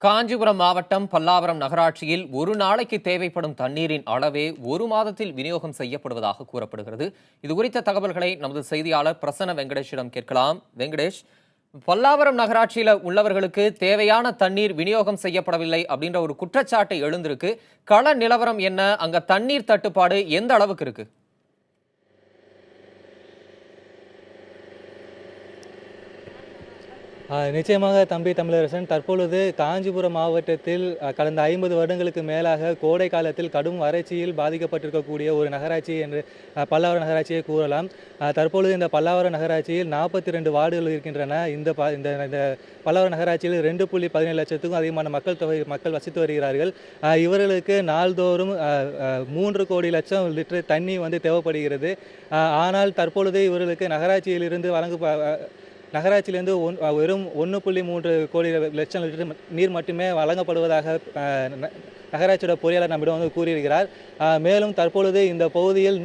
காஞ்சிபுரம் மாவட்டம் பல்லாவரம் நகராட்சியில் ஒரு நாளைக்கு தேவைப்படும் தண்ணீரின் அளவே ஒரு மாதத்தில் விநியோகம் செய்யப்படுவதாக கூறப்படுகிறது. இதுகுறித்த தகவல்களை நமது செய்தியாளர் பிரசன்ன வெங்கடேஷிடம் கேட்கலாம். வெங்கடேஷ், பல்லாவரம் நகராட்சியில உள்ளவர்களுக்கு தேவையான தண்ணீர் விநியோகம் செய்யப்படவில்லை அப்படின்ற ஒரு குற்றச்சாட்டு எழுந்திருக்கு. கள நிலவரம் என்ன? அங்க தண்ணீர் தட்டுப்பாடு எந்த அளவுக்கு இருக்கு? நிச்சயமாக தம்பி தமிழரசன், தற்பொழுது காஞ்சிபுரம் மாவட்டத்தில் கடந்த 50 வருடங்களுக்கு மேலாக கோடை காலத்தில் கடும் வறட்சியில் பாதிக்கப்பட்டிருக்கக்கூடிய ஒரு நகராட்சி என்று பல்லாவரம் நகராட்சியை கூறலாம். தற்பொழுது இந்த பல்லாவரம் நகராட்சியில் 42 வார்டுகள் இருக்கின்றன. இந்த பல்லாவரம் நகராட்சியில் 2.17 லட்சத்துக்கும் அதிகமான மக்கள் வசித்து வருகிறார்கள். இவர்களுக்கு நாள்தோறும் 3 கோடி லட்சம் லிட்டர் தண்ணி தேவைப்படுகிறது. ஆனால் தற்பொழுது இவர்களுக்கு நகராட்சியிலிருந்து வெறும் 1.3 கோடி லட்சம் லிட்டர் நீர் மட்டுமே வழங்கப்படுவதாக நகராட்சியோட பொறியாளர் நம்மிடம் கூறியிருக்கிறார். மேலும் தற்பொழுது இந்த பகுதியில்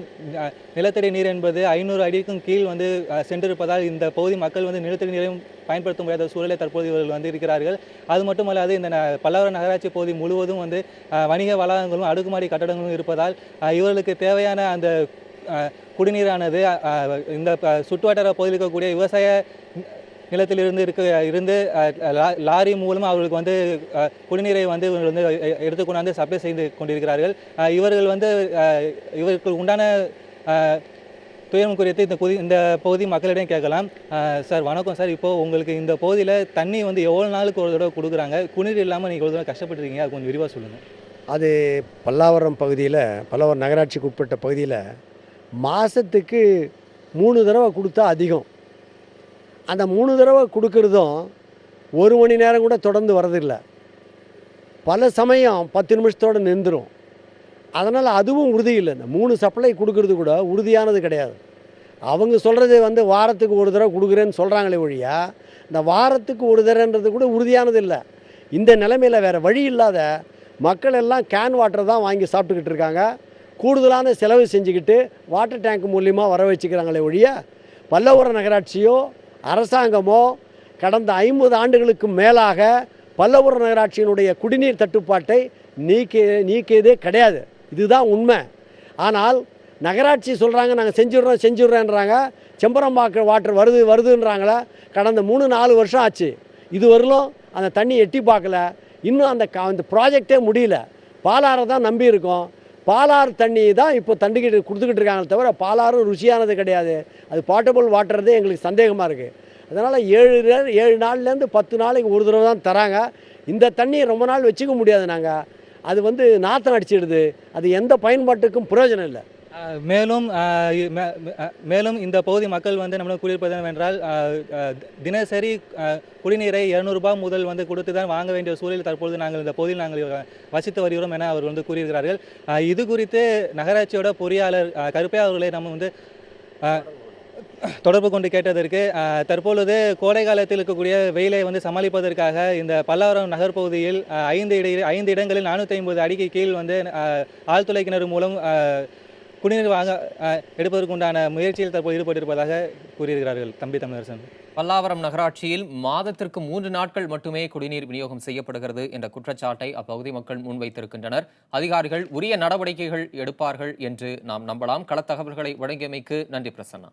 நிலத்தடி நீர் என்பது 500 அடிக்கும் கீழ் சென்றிருப்பதால் இந்த பகுதி மக்கள் நிலத்தடி நீரையும் பயன்படுத்த முடியாத சூழலை தற்போது இவர்கள் இருக்கிறார்கள். அது மட்டுமல்லாது இந்த பல்லாவரம் நகராட்சி பகுதி முழுவதும் வணிக வளாகங்களும் அடுக்குமாடி கட்டடங்களும் இருப்பதால் இவர்களுக்கு தேவையான அந்த குடிநீரானது இந்த சுற்றுவட்டார பகுதியில் இருக்கக்கூடிய விவசாய நிலத்திலிருந்து லாரி மூலம் அவர்களுக்கு குடிநீரை எடுத்துக்கொண்டாந்து சப்ளை செய்து கொண்டிருக்கிறார்கள். இவருக்கு உண்டான துயரம் குறித்து இந்த பகுதி மக்களிடம் கேட்கலாம். சார் வணக்கம் சார். இப்போது உங்களுக்கு இந்த பகுதியில் தண்ணி எவ்வளோ நாளுக்கு ஒரு தடவை கொடுக்குறாங்க? குடிநீர் இல்லாமல் நீங்கள் எவ்வளோ தடவை கஷ்டப்பட்டுருக்கீங்க? அது கொஞ்சம் விரிவாக சொல்லுங்கள். அது பல்லாவரம் பகுதியில், பல்லாவரம் நகராட்சிக்கு உட்பட்ட பகுதியில் மாதத்துக்கு 3 தடவை கொடுத்தா அதிகம். அந்த 3 தடவை கொடுக்கறதும் 1 மணி நேரம் கூட தொடர்ந்து வரதில்லை. பல சமயம் 10 நிமிஷத்தோடு நின்றுடும். அதனால் அதுவும் உறுதி இல்லை. இந்த 3 சப்ளை கொடுக்கறது கூட உறுதியானது கிடையாது. அவங்க சொல்கிறது வாரத்துக்கு ஒரு தடவை கொடுக்குறேன்னு சொல்கிறாங்களே ஒழியா, இந்த வாரத்துக்கு ஒரு தடவைன்றது கூட உறுதியானது இல்லை. இந்த நிலைமையில் வேறு வழி இல்லாத மக்கள் எல்லாம் கேன் வாட்டர் தான் வாங்கி சாப்பிட்டுக்கிட்டு இருக்காங்க. கூடுதலான செலவு செஞ்சுக்கிட்டு வாட்டர் டேங்க் மூலியமாக வர வச்சுக்கிறாங்களே ஒழிய, பல்லாவரம் நகராட்சியோ அரசாங்கமோ கடந்த 50 ஆண்டுகளுக்கு மேலாக பல்லாவரம் நகராட்சியினுடைய குடிநீர் தட்டுப்பாட்டை நீக்கியதே கிடையாது. இதுதான் உண்மை. ஆனால் நகராட்சி சொல்கிறாங்க நாங்கள் செஞ்சுடுறேன்றாங்க. செம்பரம்பாக்கம் வாட்டர் வருதுன்றாங்களே. கடந்த 3-4 வருஷம் ஆச்சு. இதுவரையிலும் அந்த தண்ணி எட்டி பார்க்கல. இன்னும் அந்த ப்ராஜெக்டே முடியல. பாலாரை தான் நம்பி இருக்கோம். பாலாறு தண்ணி தான் இப்போ கொடுத்துக்கிட்டு இருக்காங்களே தவிர பாலாறும் ருசியானது கிடையாது. அது பாட்டபிள் வாட்டர்தே எங்களுக்கு சந்தேகமாக இருக்குது. அதனால் 7 நாள்லேருந்து 10 நாளைக்கு ஒரு தடவை தான் தராங்க. இந்த தண்ணியை ரொம்ப நாள் வச்சுக்க முடியாது. நாங்கள் அது நாற்றம் அடிச்சிடுது. அது எந்த பயன்பாட்டுக்கும் பிரயோஜனம் இல்லை. மேலும் இந்த பகுதி மக்கள் நம்மளுக்கு கூறியிருப்பது என்னவென்றால், தினசரி குடிநீரை 200 ரூபாய் முதல் கொடுத்து தான் வாங்க வேண்டிய சூழலில் தற்பொழுது இந்த பகுதியில் நாங்கள் வசித்து வருகிறோம் என அவர்கள் கூறியிருக்கிறார்கள். இது குறித்து நகராட்சியோட பொறியாளர் கருப்பையா அவர்களை நம்ம தொடர்பு கொண்டு கேட்டதற்கு, தற்பொழுது கோடை காலத்தில் இருக்கக்கூடிய வெயிலை சமாளிப்பதற்காக இந்த பல்லாவரம் நகர்பகுதியில் 5 இடங்களில் 450 அடிக்கு கீழ் ஆழ்துளை கிணறு மூலம் குடிநீர் எடுப்பதற்குண்டான முயற்சியில் தற்போது ஈடுபட்டிருப்பதாக கூறியிருக்கிறார்கள். தம்பி தமிழரசன், பல்லாவரம் நகராட்சியில் மாதத்திற்கு 3 நாட்கள் மட்டுமே குடிநீர் விநியோகம் செய்யப்படுகிறது என்ற குற்றச்சாட்டை அப்பகுதி மக்கள் முன்வைத்திருக்கின்றனர். அதிகாரிகள் உரிய நடவடிக்கைகள் எடுப்பார்கள் என்று நாம் நம்பலாம். களத்தகவல்களை வழங்கியமைக்கு நன்றி பிரசன்னா.